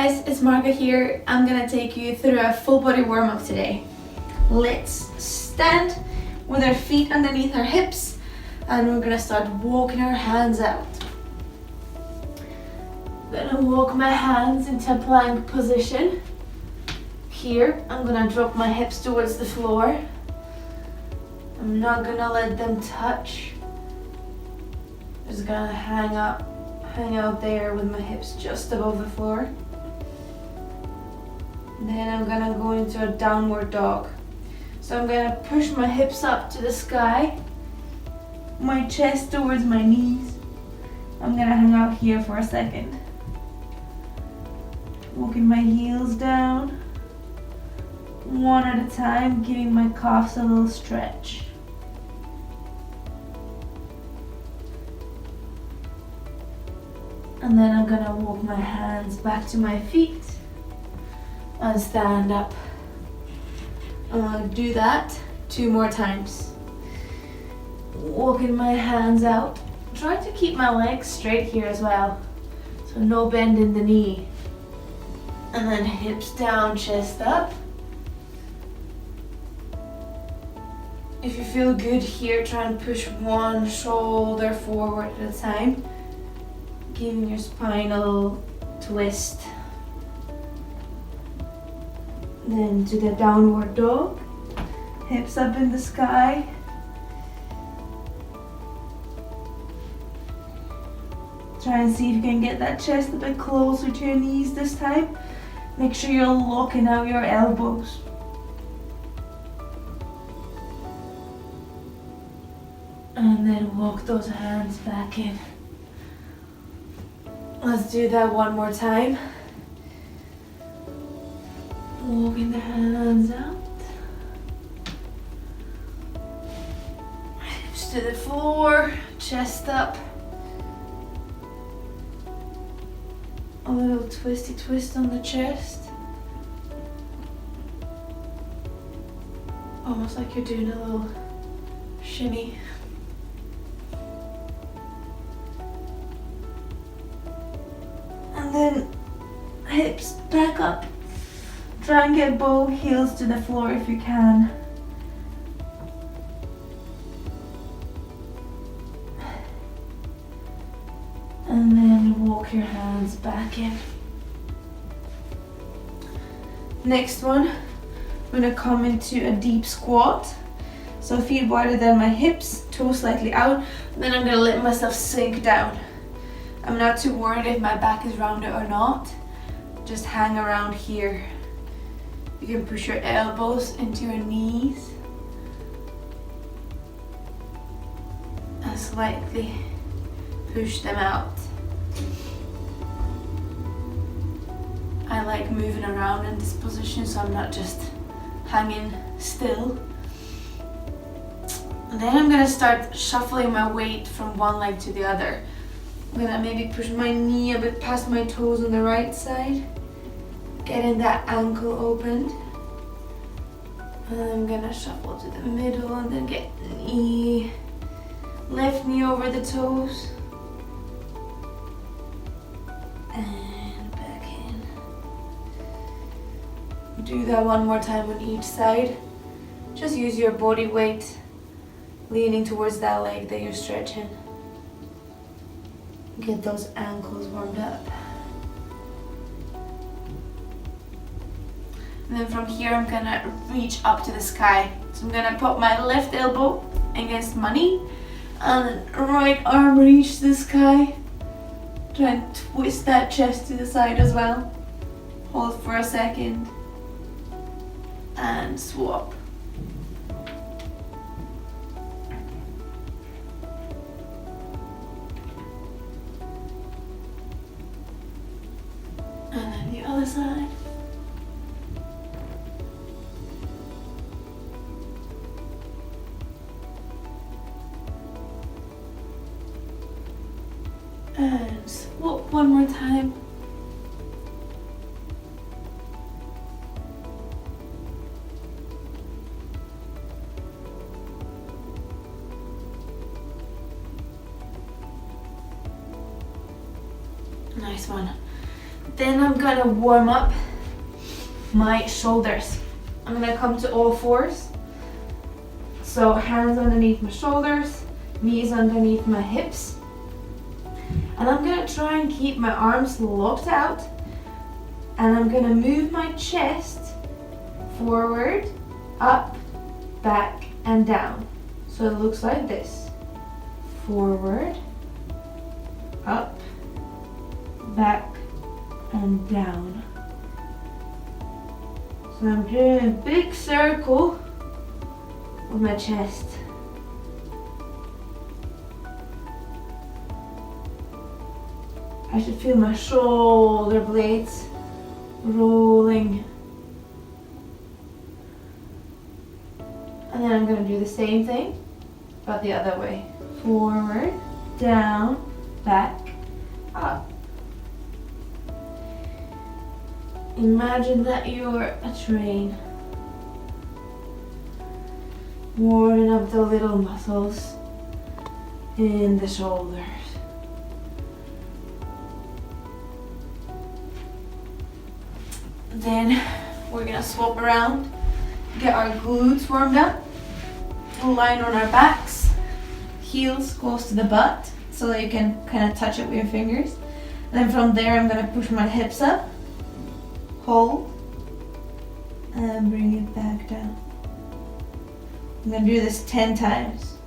guys, it's Markka here. I'm gonna take you through a full body warm up today. Let's stand with our feet underneath our hips and we're gonna start walking our hands out. I'm gonna walk my hands into a plank position. Here, I'm gonna drop my hips towards the floor. I'm not gonna let them touch. Just gonna hang out there with my hips just above the floor. Then I'm gonna go into a downward dog. So I'm gonna push my hips up to the sky, my chest towards my knees. I'm gonna hang out here for a second. Walking my heels down, one at a time, giving my calves a little stretch. And then I'm gonna walk my hands back to my feet and stand up. I'm gonna do that 2 more times. Walking my hands out. Try to keep my legs straight here as well. So no bend in the knee. And then hips down, chest up. If you feel good here, try and push one shoulder forward at a time, giving your spine a little twist. Then to the downward dog, hips up in the sky. Try and see if you can get that chest a bit closer to your knees this time. Make sure you're locking out your elbows. And then walk those hands back in. Let's do that one more time. Walking the hands out. Hips to the floor, chest up. A little twisty twist on the chest. Almost like you're doing a little shimmy. And then hips back up. Try and get both heels to the floor if you can. And then walk your hands back in. Next one, I'm gonna come into a deep squat. So feet wider than my hips, toes slightly out. And then I'm gonna let myself sink down. I'm not too worried if my back is rounded or not. Just hang around here. You can push your elbows into your knees and slightly push them out. I like moving around in this position so I'm not just hanging still. And then I'm gonna start shuffling my weight from one leg to the other. I'm gonna maybe push my knee a bit past my toes on the right side, getting that ankle opened. And I'm gonna shuffle to the middle and then get knee, left knee over the toes. And back in. Do that one more time on each side. Just use your body weight leaning towards that leg that you're stretching. Get those ankles warmed up. And then from here I'm gonna reach up to the sky. So I'm gonna put my left elbow against my knee and right arm reach the sky. Try and twist that chest to the side as well. Hold for a second and swap. And then the other side. And swap one more time. Nice one. Then I'm gonna warm up my shoulders. I'm gonna come to all fours. So hands underneath my shoulders, knees underneath my hips. And I'm gonna try and keep my arms locked out. And I'm gonna move my chest forward, up, back, and down. So it looks like this. Forward, up, back, and down. So I'm doing a big circle with my chest. I should feel my shoulder blades rolling. And then I'm going to do the same thing, but the other way. Forward, down, back, up. Imagine that you're a train, warming up the little muscles in the shoulders. Then we're gonna swap around, get our glutes warmed up, line on our backs, heels close to the butt so that you can kind of touch it with your fingers. And then from there I'm gonna push my hips up, hold, and bring it back down. I'm gonna do this 10 times.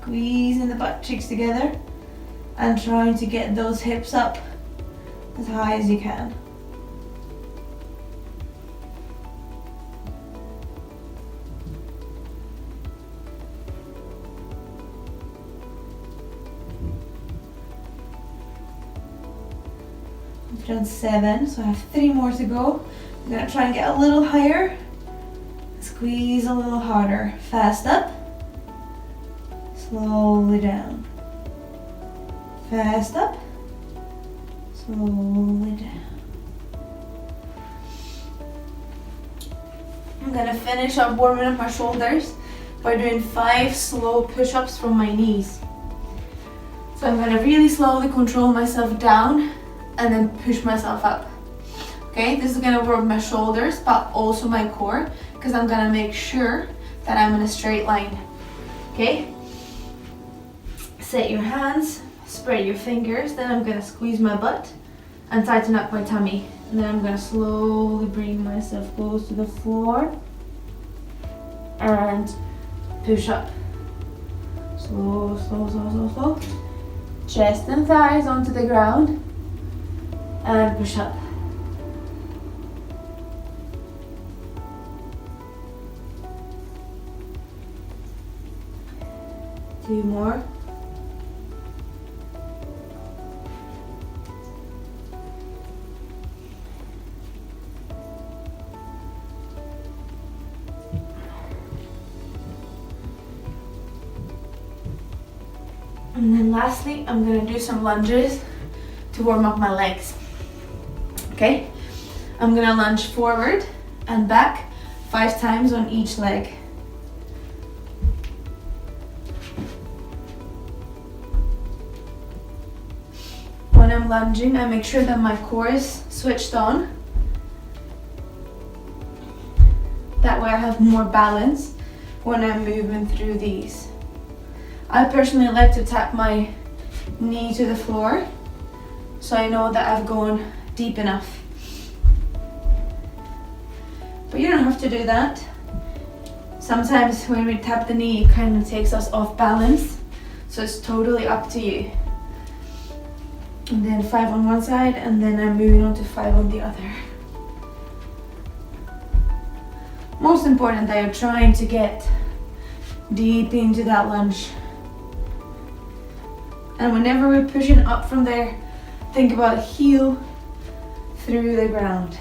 Squeezing the butt cheeks together and trying to get those hips up as high as you can. I've done 7, so I have 3 more to go. I'm gonna try and get a little higher. Squeeze a little harder. Fast up, slowly down. Fast up, slowly down. I'm gonna finish up warming up my shoulders by doing 5 slow push-ups from my knees. So I'm gonna really slowly control myself down and then push myself up. Okay, this is gonna work my shoulders, but also my core, because I'm gonna make sure that I'm in a straight line. Okay? Set your hands, spread your fingers, then I'm gonna squeeze my butt and tighten up my tummy. And then I'm gonna slowly bring myself close to the floor and push up. Slow, slow, slow, slow, slow. Chest and thighs onto the ground and push up. Two more. And then lastly, I'm gonna do some lunges to warm up my legs. Okay? I'm gonna lunge forward and back 5 times on each leg. When I'm lunging, I make sure that my core is switched on. That way I have more balance when I'm moving through these. I personally like to tap my knee to the floor so I know that I've gone deep enough. But you don't have to do that. Sometimes when we tap the knee, it kind of takes us off balance, so it's totally up to you. And then 5 on one side, and then I'm moving on to 5 on the other. Most important that you're trying to get deep into that lunge. And whenever we're pushing up from there, think about heel through the ground.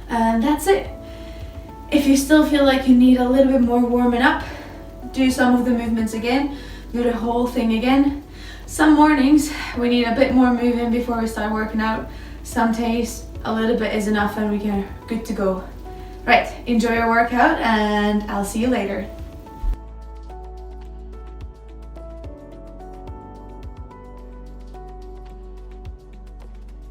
And that's it. If you still feel like you need a little bit more warming up, do some of the movements again, do the whole thing again. Some mornings we need a bit more moving before we start working out. Some days a little bit is enough and we are good to go. Right, enjoy your workout and I'll see you later.